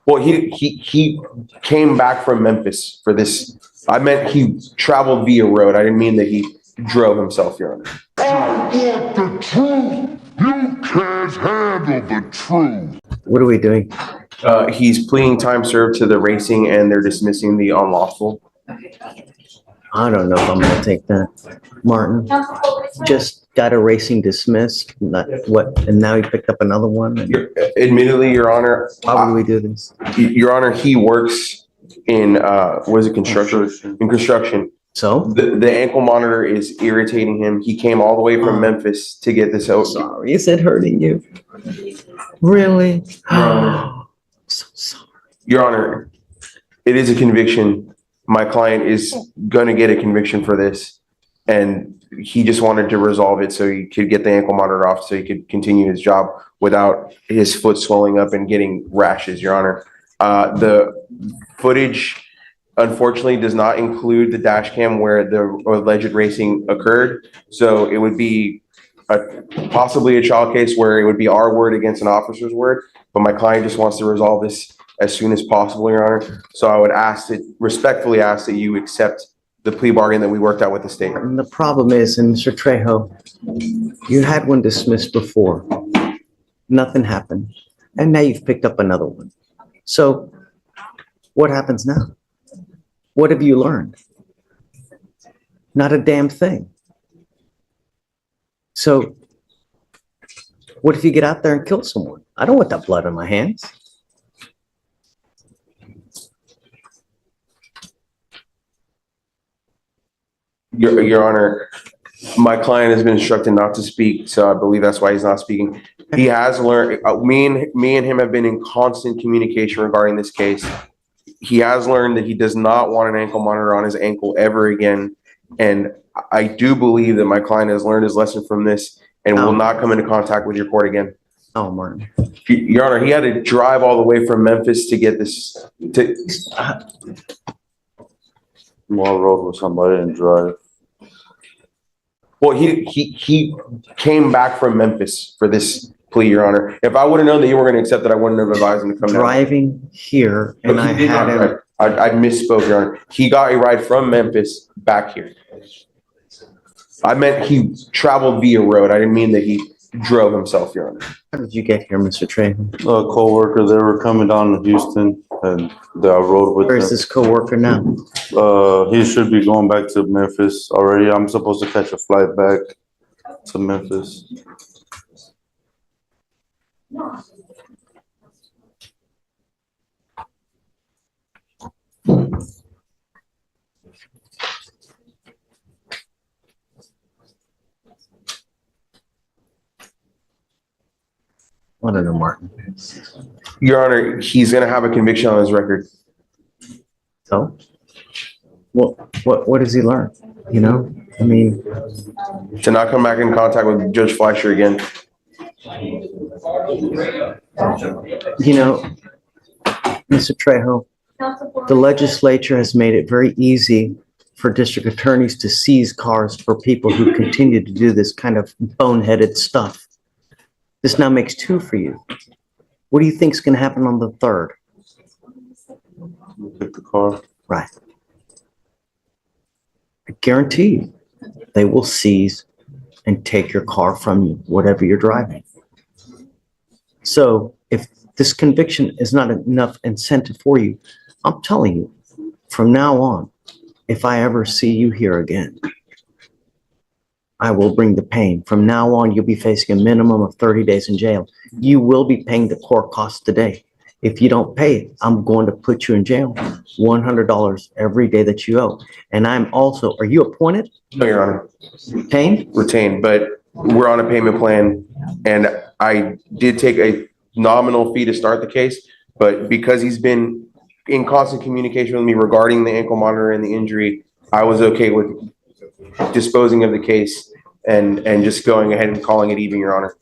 Well, he came back from Memphis for this. I meant he traveled via road. I didn't mean that he drove himself, Your Honor. I want the truth. You can't handle the truth. What are we doing? He's pleading time served to the racing, and they're dismissing the unlawful. I don't know if I'm gonna take that. Martin, just got a racing dismissed, not what, and now he picked up another one? Admittedly, Your Honor. How would we do this? Your Honor, he works in, what is it, construction? In construction. So? The ankle monitor is irritating him. He came all the way from Memphis to get this out. Sorry, is it hurting you? Really? So sorry. Your Honor, it is a conviction. My client is gonna get a conviction for this, and he just wanted to resolve it so he could get the ankle monitor off so he could continue his job without his foot swelling up and getting rashes, Your Honor. The footage unfortunately does not include the dash cam where the alleged racing occurred. So it would be possibly a trial case where it would be our word against an officer's word, but my client just wants to resolve this as soon as possible, Your Honor. So I would respectfully ask that you accept the plea bargain that we worked out with the state. And the problem is, and Mr. Trejo, you had one dismissed before. Nothing happened. And now you've picked up another one. So what happens now? What have you learned? Not a damn thing. So what if you get out there and kill someone? I don't want that blood on my hands. Your Honor, my client has been instructed not to speak, so I believe that's why he's not speaking. He has learned, me and him have been in constant communication regarding this case. He has learned that he does not want an ankle monitor on his ankle ever again. And I do believe that my client has learned his lesson from this and will not come into contact with your court again. Oh, Martin. Your Honor, he had to drive all the way from Memphis to get this. More road with somebody and drive. Well, he came back from Memphis for this plea, Your Honor. If I would have known that you were going to accept it, I wouldn't have advised him to come down. Driving here, and I had him. I misspoke, Your Honor. He got a ride from Memphis back here. I meant he traveled via road. I didn't mean that he drove himself, Your Honor. How did you get here, Mr. Trejo? A co-worker, they were coming down to Houston and they rode with Where is them. this coworker now? He should be going back to Memphis already. I'm supposed to catch a flight back to Memphis. I don't know, Martin. Your Honor, he's going to have a conviction on his record. So, what does he learn? You know, I mean, To not come back in contact with Judge Fleischer again. you know, Mr. Trejo, the legislature has made it very easy for district attorneys to seize cars for people who continue to do this kind of boneheaded stuff. This now makes two for you. What do you think is going to happen on the third? Pick the car. Right. I guarantee you, they will seize and take your car from you, whatever you're driving. So if this conviction is not enough incentive for you, I'm telling you, from now on, if I ever see you here again, I will bring the pain. From now on, you'll be facing a minimum of 30 days in jail. You will be paying the court costs today. If you don't pay it, I'm going to put you in jail. $100 every day that you owe. And I'm also, are you appointed? No, Your Honor. Retained? Retained, but we're on a payment plan. And I did take a nominal fee to start the case, but because he's been in constant communication with me regarding the ankle monitor and the injury, I was okay with disposing of the case and just going ahead and calling it even, Your Honor.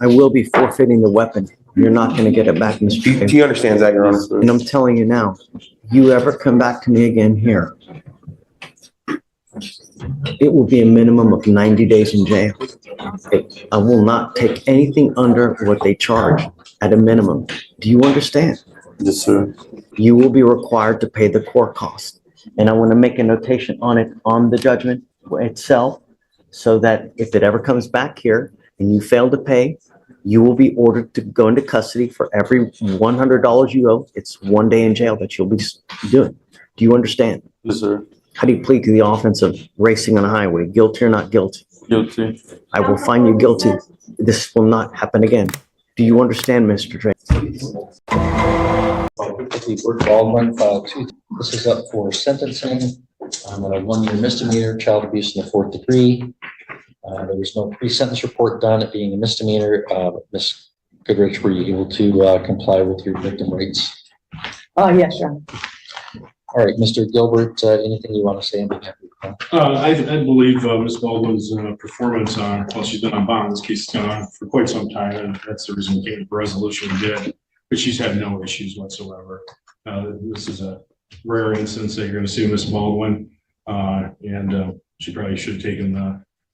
I will be forfeiting the weapon. You're not going to get it back, Mr. Chair. He understands that, Your Honor. And I'm telling you now, you ever come back to me again here, it will be a minimum of 90 days in jail. I will not take anything under what they charge. at a minimum. Do you understand? Yes, sir. You will be required to pay the court cost. And I want to make a notation on it, on the judgment itself, so that if it ever comes back here and you fail to pay, you will be ordered to go into custody for every $100 you owe. It's 1 day in jail that you'll be doing. Do you understand? Yes, sir. How do you plead to the offense of racing on a highway? Guilty or not guilty? Guilty. I will find you guilty. This will not happen again. Do you understand, Mr. Drake? Baldwin, this is up for sentencing on a 1-year misdemeanor, child abuse in the 4th degree. There was no pre-sentence report done, it being a misdemeanor. Ms. Goodrich, were you able to comply with your victim rights? Yes, John. All right, Mr. Gilbert, anything you want to say on behalf of the I believe Ms. Baldwin's performance on, well, she's been on bond, this case has gone on for quite some time, and that's the reason we came to the resolution we did, but she's had no issues whatsoever. This is a rare instance that you're going to see Ms. Baldwin, and she probably should have taken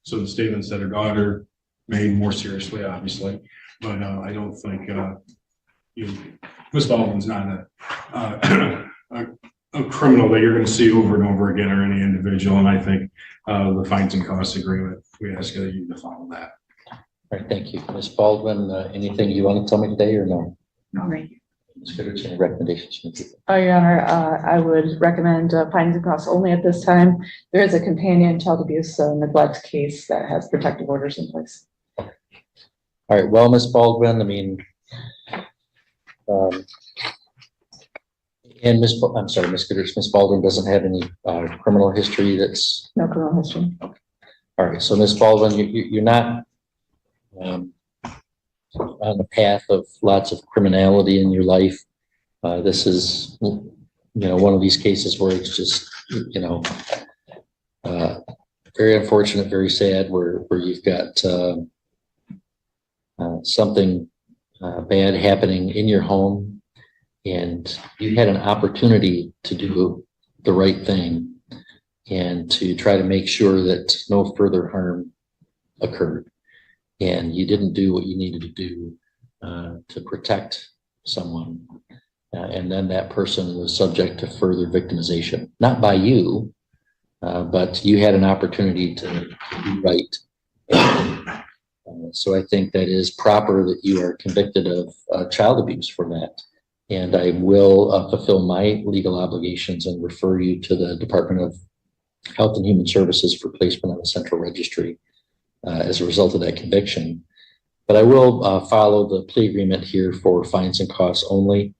some of the statements that her daughter made more seriously, obviously, but I don't think Ms. Baldwin's not a criminal that you're going to see over and over again, or any individual. And I think the fines and costs agreement, we ask you to follow that. All right, thank you. Ms. Baldwin, anything you want to tell me today or no? All right. Ms. Goodrich, any recommendations from the people? Your Honor, I would recommend fines and costs only at this time. There is a companion child abuse neglect case that has protective orders in place. All right, well, Ms. Baldwin, I mean, and I'm sorry, Ms. Goodrich, Ms. Baldwin doesn't have any criminal history that's... No criminal history. All right, so Ms. Baldwin, you're not on the path of lots of criminality in your life. This is, one of these cases where it's just, very unfortunate, very sad, where you've got something bad happening in your home, and you had an opportunity to do the right thing and to try to make sure that no further harm occurred. And you didn't do what you needed to do to protect someone. And then that person was subject to further victimization, not by you, but you had an opportunity to do right. So I think that is proper that you are convicted of child abuse for that. And I will fulfill my legal obligations and refer you to the Department of Health and Human Services for placement on the central registry as a result of that conviction. But I will follow the plea agreement here for fines and costs only.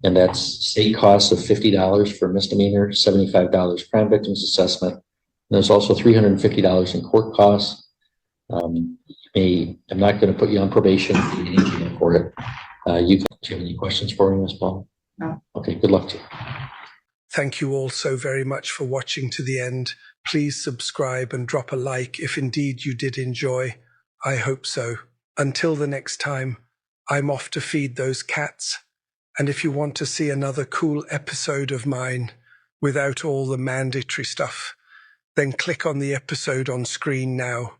And that's state costs of $50 for misdemeanor, $75 crime victims assessment. And there's also $350 in court costs. I'm not going to put you on probation for it. Do you have any questions for me, Ms. Paul? No. Okay, good luck to you. Thank you all so very much for watching to the end. Please subscribe and drop a like if indeed you did enjoy. I hope so. Until the next time, I'm off to feed those cats. And if you want to see another cool episode of mine without all the mandatory stuff, then click on the episode on screen now.